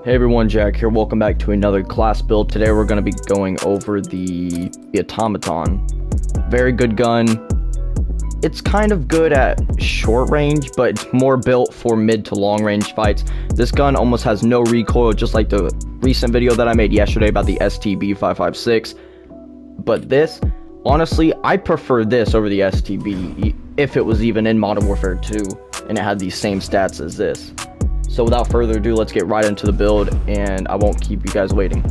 Hey everyone, Jack here. Welcome back to another class build. Today we're going to be going over the Atomoton. Very good gun. It's kind of good at short range, but it's more built for mid to long range fights. This gun almost has no recoil, just like the recent video that I made yesterday about the STB556. But this, honestly, I prefer this over the STB if it was even in Modern Warfare 2 and it had these same stats as this. So without further ado, let's get right into the build, and I won't keep you guys waiting.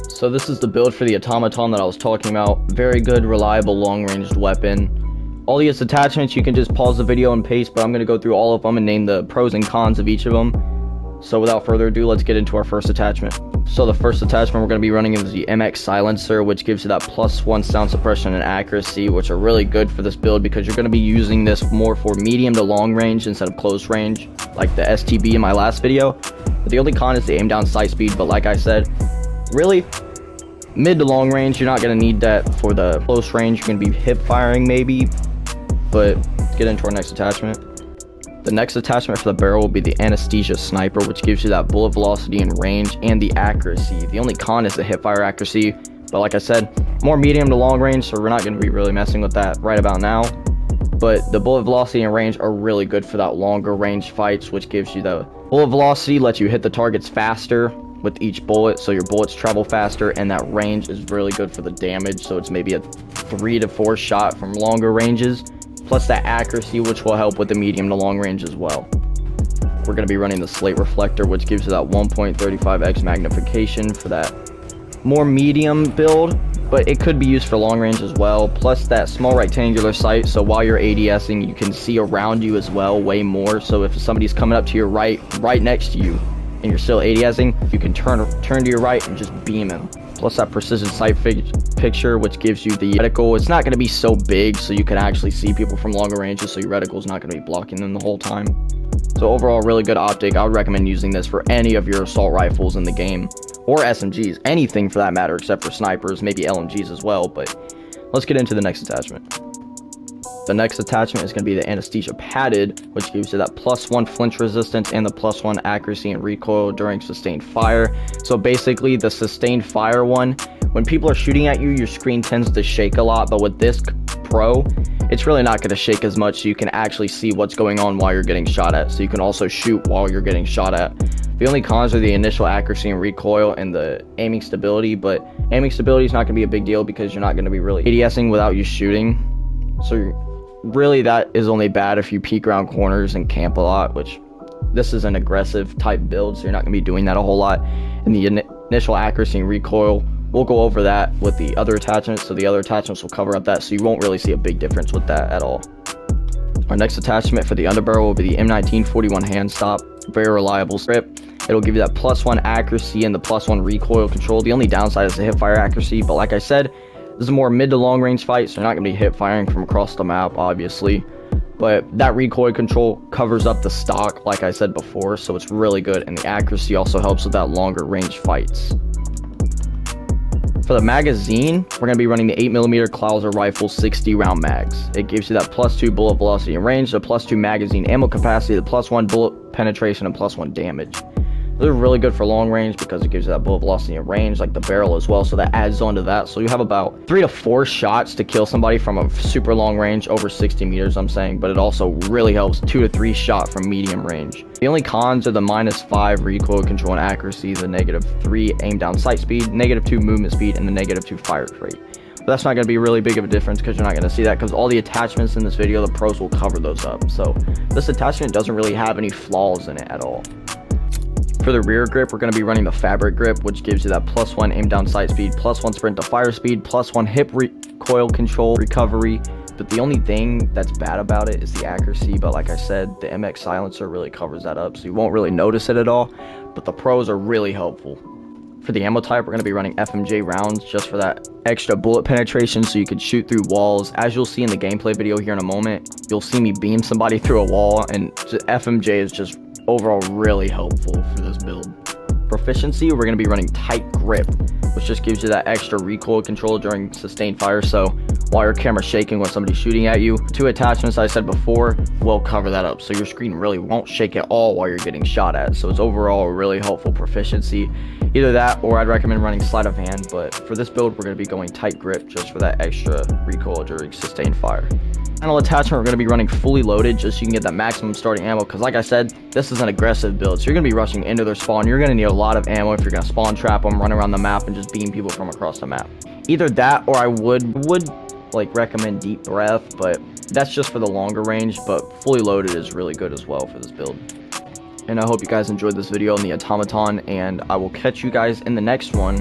So this is the build for the Atomoton that I was talking about. Very good, reliable, long-ranged weapon. All these attachments, you can just pause the video and paste, but I'm going to go through all of them and name the pros and cons of each of them. So without further ado, let's get into our first attachment. So the first attachment we're going to be running is the MX silencer, which gives you that +1 sound suppression and accuracy, which are really good for this build because you're going to be using this more for medium to long range instead of close range, like the STB in my last video. But the only con is the aim down sight speed, but like I said, really, mid to long range, you're not going to need that. For the close range, you're going to be hip firing maybe, but let's get into our next attachment. The next attachment for the barrel will be the anesthesia sniper, which gives you that bullet velocity and range and the accuracy. The only con is the hip fire accuracy, but like I said, more medium to long range, so we're not going to be really messing with that right about now. But the bullet velocity and range are really good for that longer range fights, which gives you the bullet velocity, lets you hit the targets faster with each bullet, so your bullets travel faster, and that range is really good for the damage, so it's maybe a 3 to 4 shot from longer ranges, plus that accuracy, which will help with the medium to long range as well. We're going to be running the slate reflector, which gives you that 1.35x magnification for that more medium build, but it could be used for long range as well, plus that small rectangular sight, so while you're ADSing, you can see around you as well way more. So if somebody's coming up to your right next to you, and you're still ADSing, you can turn to your right and just beam him. Plus that precision sight picture, which gives you the reticle. It's not going to be so big, so you can actually see people from longer ranges, so your reticle is not going to be blocking them the whole time. So overall, really good optic. I would recommend using this for any of your assault rifles in the game, or SMGs, anything for that matter, except for snipers, maybe LMGs as well. But let's get into the next attachment. The next attachment is going to be the anesthesia padded, which gives you that +1 flinch resistance and the +1 accuracy and recoil during sustained fire. So basically the sustained fire one, when people are shooting at you, your screen tends to shake a lot, but with this pro, it's really not going to shake as much, so you can actually see what's going on while you're getting shot at, so you can also shoot while you're getting shot at. The only cons are the initial accuracy and recoil and the aiming stability, but aiming stability is not going to be a big deal because you're not going to be really ADSing without you shooting. So really that is only bad if you peek around corners and camp a lot, which this is an aggressive type build, so you're not going to be doing that a whole lot. And the initial accuracy and recoil, we'll go over that with the other attachments, so the other attachments will cover up that, so you won't really see a big difference with that at all. Our next attachment for the underbarrel will be the M1941 hand stop. Very reliable grip. It'll give you that +1 accuracy and the +1 recoil control. The only downside is the hip fire accuracy, but like I said, this is a more mid to long range fight, so you're not going to be hip firing from across the map, obviously. But that recoil control covers up the stock, like I said before, so it's really good. And the accuracy also helps with that longer range fights. For the magazine, we're going to be running the 8mm Clouser rifle 60 round mags. It gives you that +2 bullet velocity and range, the +2 magazine ammo capacity, the +1 bullet penetration, and +1 damage. They're really good for long range because it gives you that bullet velocity and range, like the barrel as well, so that adds on to that. So you have about 3 to 4 shots to kill somebody from a super long range, over 60 meters I'm saying, but it also really helps 2 to 3 shot from medium range. The only cons are the -5 recoil control and accuracy, the -3 aim down sight speed, -2 movement speed, and the -2 fire rate. But that's not going to be really big of a difference because you're not going to see that, because all the attachments in this video, the pros will cover those up. So this attachment doesn't really have any flaws in it at all. For the rear grip, we're going to be running the fabric grip, which gives you that +1 aim down sight speed, +1 sprint to fire speed, +1 hip recoil control recovery. But the only thing that's bad about it is the accuracy, but like I said, the MX silencer really covers that up, so you won't really notice it at all, but the pros are really helpful. For the ammo type, we're going to be running FMJ rounds just for that extra bullet penetration, so you can shoot through walls. As you'll see in the gameplay video here in a moment, you'll see me beam somebody through a wall, and FMJ is just overall really helpful for this build. Proficiency, we're going to be running tight grip, which just gives you that extra recoil control during sustained fire. So while your camera's shaking when somebody's shooting at you. 2 attachments I said before will cover that up, so your screen really won't shake at all while you're getting shot at. So it's overall a really helpful proficiency. Either that, or I'd recommend running sleight of hand, but for this build we're going to be going tight grip just for that extra recoil during sustained fire. Final attachment, we're going to be running fully loaded just so you can get that maximum starting ammo, because like I said, this is an aggressive build, so you're going to be rushing into their spawn. You're going to need a lot of ammo if you're going to spawn trap them, run around the map, and just beam people from across the map. Either that, or I would like recommend deep breath, but that's just for the longer range, but fully loaded is really good as well for this build. And I hope you guys enjoyed this video on the Atomoton, and I will catch you guys in the next one.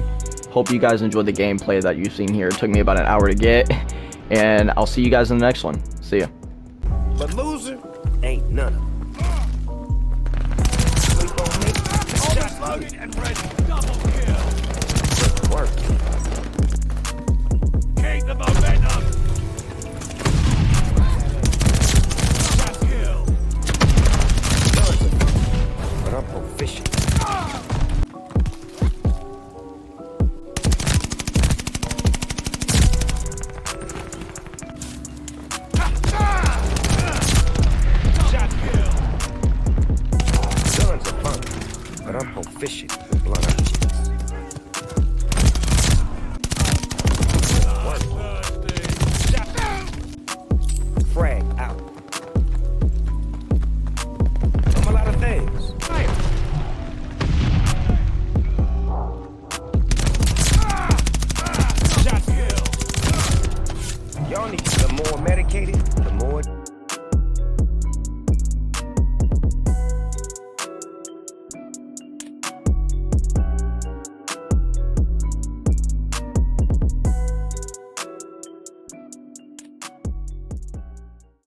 Hope you guys enjoyed the gameplay that you've seen here. It took me about an hour to get, and I'll see you guys in the next one. See ya. But loser ain't none of them. Sleep on me. Shot loaded and ready. Double kill. Good work. Keep the momentum. Shot kill. But I'm proficient. But I'm proficient with blunt.